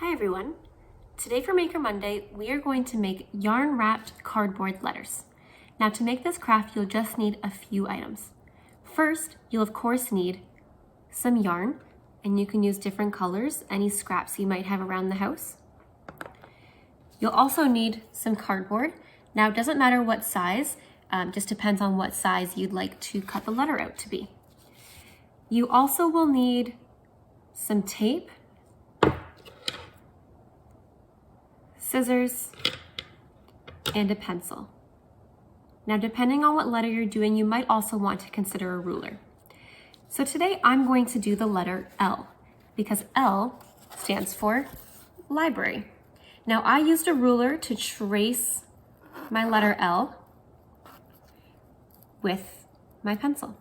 Hi everyone. Today for Maker Monday, we are going to make yarn wrapped cardboard letters. Now to make this craft, you'll just need a few items. First, you'll of course need some yarn, and you can use different colors, any scraps you might have around the house. You'll also need some cardboard. Now it doesn't matter what size, just depends on what size you'd like to cut the letter out to be. You also will need some tape, scissors, and a pencil. Now, depending on what letter you're doing, you might also want to consider a ruler. So today I'm going to do the letter L because L stands for library. Now I used a ruler to trace my letter L with my pencil.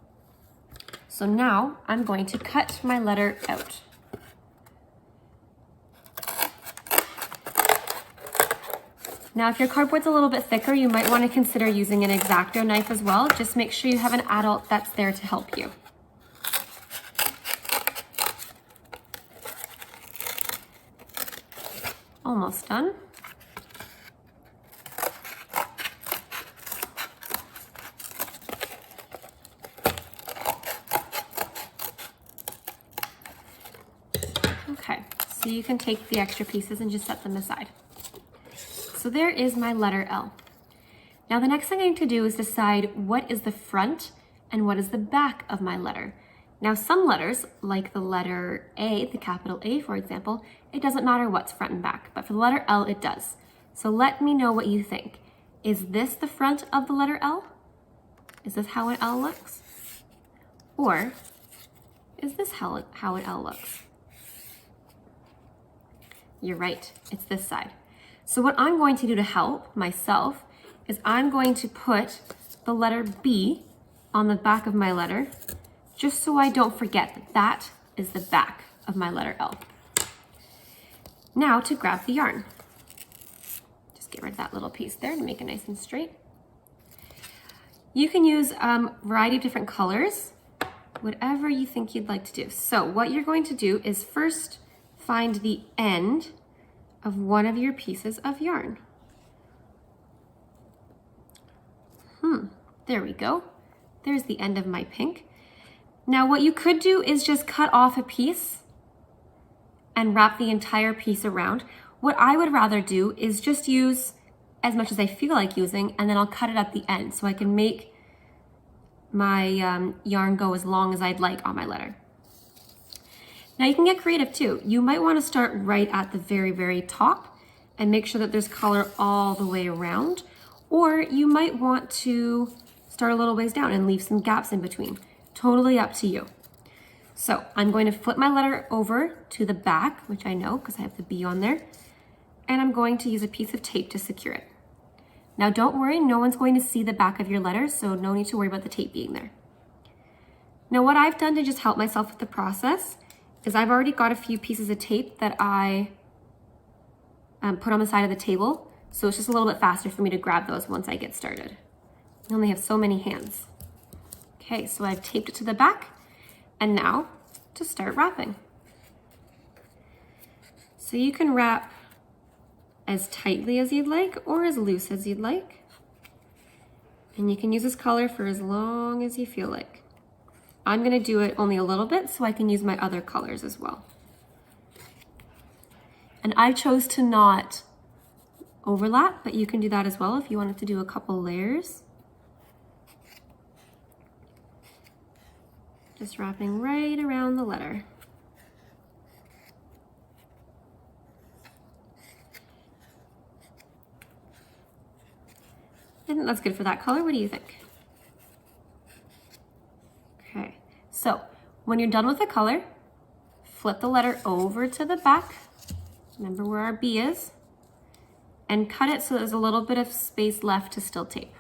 So now I'm going to cut my letter out. Now, if your cardboard's a little bit thicker, you might want to consider using an X-Acto knife as well. Just make sure you have an adult that's there to help you. Almost done. Okay, so you can take the extra pieces and just set them aside. So there is my letter L. Now the next thing I need to do is decide what is the front and what is the back of my letter. Now some letters, like the letter A, the capital A for example, it doesn't matter what's front and back, but for the letter L it does. So let me know what you think. Is this the front of the letter L? Is this how an L looks? Or is this how an L looks? You're right, it's this side. So what I'm going to do to help myself is I'm going to put the letter B on the back of my letter, just so I don't forget that that is the back of my letter L. Now to grab the yarn. Just get rid of that little piece there to make it nice and straight. You can use a variety of different colors, whatever you think you'd like to do. So what you're going to do is first find the end of one of your pieces of yarn. There we go. There's the end of my pink. Now what you could do is just cut off a piece and wrap the entire piece around. What I would rather do is just use as much as I feel like using, and then I'll cut it at the end so I can make my yarn go as long as I'd like on my letter. Now you can get creative too. You might want to start right at the very, very top and make sure that there's color all the way around. Or you might want to start a little ways down and leave some gaps in between. Totally up to you. So I'm going to flip my letter over to the back, which I know because I have the B on there. And I'm going to use a piece of tape to secure it. Now don't worry, no one's going to see the back of your letter, so no need to worry about the tape being there. Now what I've done to just help myself with the process is I've already got a few pieces of tape that I put on the side of the table, so it's just a little bit faster for me to grab those once I get started. I only have so many hands. Okay, so I've taped it to the back, and now to start wrapping. So you can wrap as tightly as you'd like or as loose as you'd like. And you can use this color for as long as you feel like. I'm gonna do it only a little bit so I can use my other colors as well. And I chose to not overlap, but you can do that as well if you wanted to do a couple layers. Just wrapping right around the letter. I think that's good for that color. What do you think? Okay, so when you're done with the color, flip the letter over to the back. Remember where our B is, and cut it so there's a little bit of space left to still tape.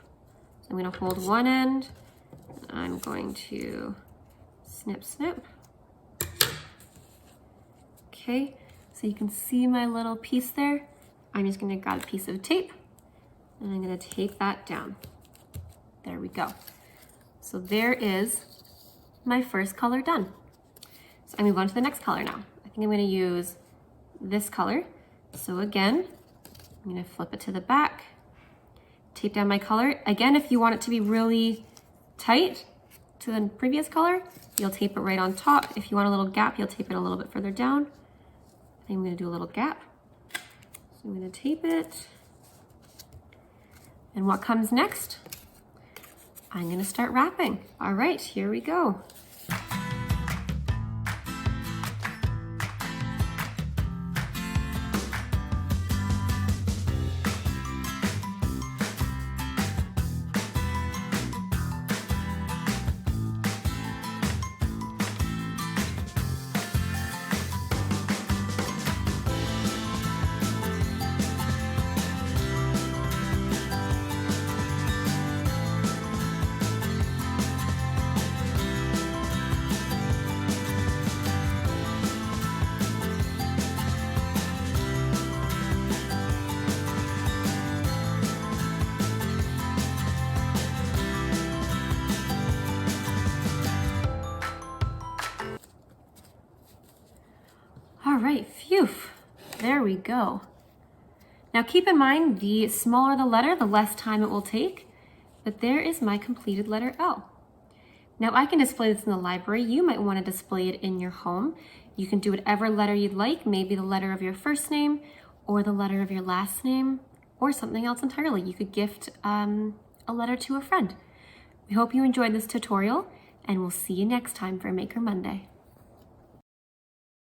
So I'm going to hold one end, and I'm going to snip, snip. Okay, so you can see my little piece there. I'm just going to grab a piece of tape, and I'm going to tape that down. There we go. So there is my first color done. So I move on to the next color now. I think I'm going to use this color. So again, I'm gonna flip it to the back, tape down my color. Again, if you want it to be really tight to the previous color, you'll tape it right on top. If you want a little gap, you'll tape it a little bit further down. I think I'm gonna do a little gap. So I'm gonna tape it. And what comes next? I'm gonna start wrapping. All right, here we go. All right, phew, there we go. Now keep in mind, the smaller the letter, the less time it will take, but there is my completed letter L. Now I can display this in the library. You might want to display it in your home. You can do whatever letter you'd like, maybe the letter of your first name or the letter of your last name or something else entirely. You could gift a letter to a friend. We hope you enjoyed this tutorial and we'll see you next time for Maker Monday.